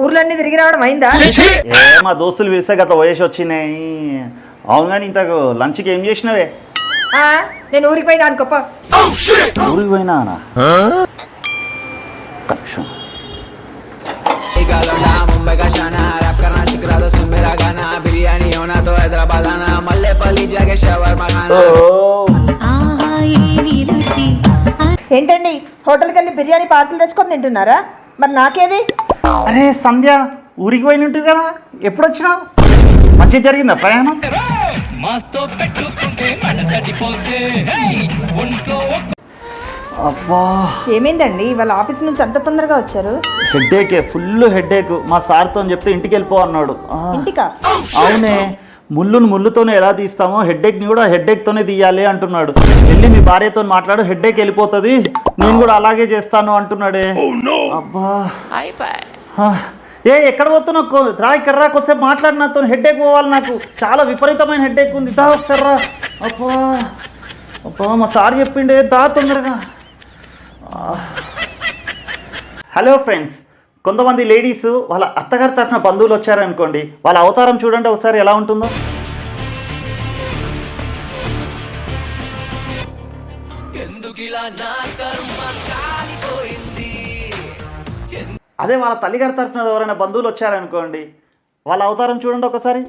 ఊర్లన్నీ తిరిగి రావడం అయిందా? మా దోస్తులు పిలిస్తే గత వయసు వచ్చినాయి. అవును కానీ ఇంతకు లంచ్కి ఏం చేసినవే? నేను ఊరికి పోయినా అనుకోప. ఊరికి పోయినా मुंबई का शाना रैप करना सीख रहा तो सुन मेरा गाना बिरयानी होना तो हैदराबाद आना मल्लेपल्ली जाके शवर्मा खाना. ఏంటండి హోటల్కి వెళ్ళి బిర్యానీ పార్సల్ తెచ్చుకొని తింటున్నారా? మరి నాకేది? అరే సంధ్య, ఊరికి పోయినట్టు కదా, ఎప్పుడు వచ్చినావు? మంచిగా జరిగిందా ప్రయాణం? అబ్బా ఏమైందండి ఇవాళ ఆఫీస్ నుంచి అంత తొందరగా వచ్చారు? Headache, full headache. మా సార్తో చెప్తే ఇంటికి వెళ్ళిపో అన్నాడు. ఇంటికా? అవునే, ముళ్ళును ముళ్ళుతోనే ఎలా తీస్తామో హెడ్ఏక్ని కూడా హెడ్ఏక్తోనే తీయాలి అంటున్నాడు. వెళ్ళి మీ భార్యతో మాట్లాడు, హెడ్ఏక్ వెళ్ళిపోతుంది, నేను కూడా అలాగే చేస్తాను అంటున్నాడే. అబ్బా ఎక్కడ పోతున్నావు? రా ఇక్కడ రా, కొద్దిసేపు మాట్లాడి నాతో. హెడ్ఏక్ పోవాలి, నాకు చాలా విపరీతమైన హెడ్ఏక్ ఉంది. దా ఒకసారి రా. అబ్బా అబ్బా మా సార్ చెప్పిండే, దా తొందరగా. హలో ఫ్రెండ్స్, కొంతమంది లేడీస్ వాళ్ళ అత్తగారి తరఫున బంధువులు వచ్చారనుకోండి, వాళ్ళ అవతారం చూడండి ఒకసారి ఎలా ఉంటుందో. అదే వాళ్ళ తల్లిగారి తరఫున ఎవరైనా బంధువులు వచ్చారనుకోండి, వాళ్ళ అవతారం చూడండి ఒకసారి.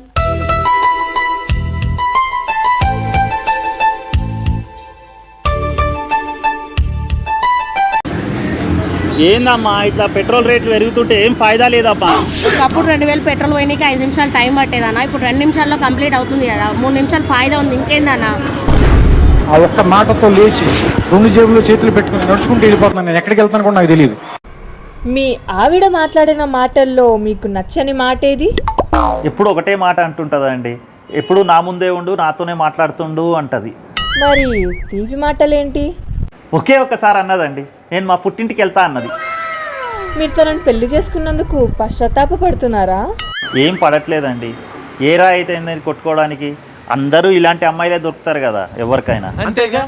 ఏందమ్మా ఇట్లా పెట్రోల్ రేట్లు పెరుగుతుంటే ఏం ఫాయిదా లేదమ్మా? ఒకప్పుడు 2000 పెట్రోల్ పోయినాక 5 నిమిషాలు టైం పట్టేదన్నా, ఇప్పుడు 2 నిమిషాల్లో కంప్లీట్ అవుతుంది కదా. 3 నిమిషాలు ఫాయిదా ఉంది, ఇంకేందన్నా? ఆ ఒక్క మాటతో లేచి 2 జేబుల్లో చేతులు పెట్టుకుని నడుచుకుంటూ వెళ్ళిపోతున్నాను. నేను ఎక్కడికి వెళ్తాను కూడా నాకు తెలియదు. మీ ఆవిడ మాట్లాడిన మాటల్లో మీకు నచ్చని మాట ఏది? ఎప్పుడు ఒకటే మాట అంటుంటుందండి, ఎప్పుడు నా ముందే ఉండు, నాతోనే మాట్లాడుతుండు అంటది. మరి తీపి మాటలేంటి? ఒకే ఒక్కసారి అన్నదండి, నేను మా పుట్టింటికి వెళ్తా అన్నది. మీరు తనని పెళ్లి చేసుకున్నందుకు పశ్చాత్తాపడుతున్నారా? ఏం పడట్లేదండి, ఏ రా అయితే ఏందని కొట్టుకోవడానికి. అందరూ ఇలాంటి అమ్మాయిలే దొరుకుతారు కదా ఎవరికైనా. అంతేగా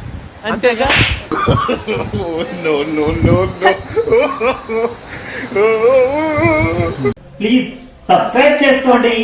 అంతేగా. ప్లీజ్ సబ్స్క్రైబ్ చేసుకోండి.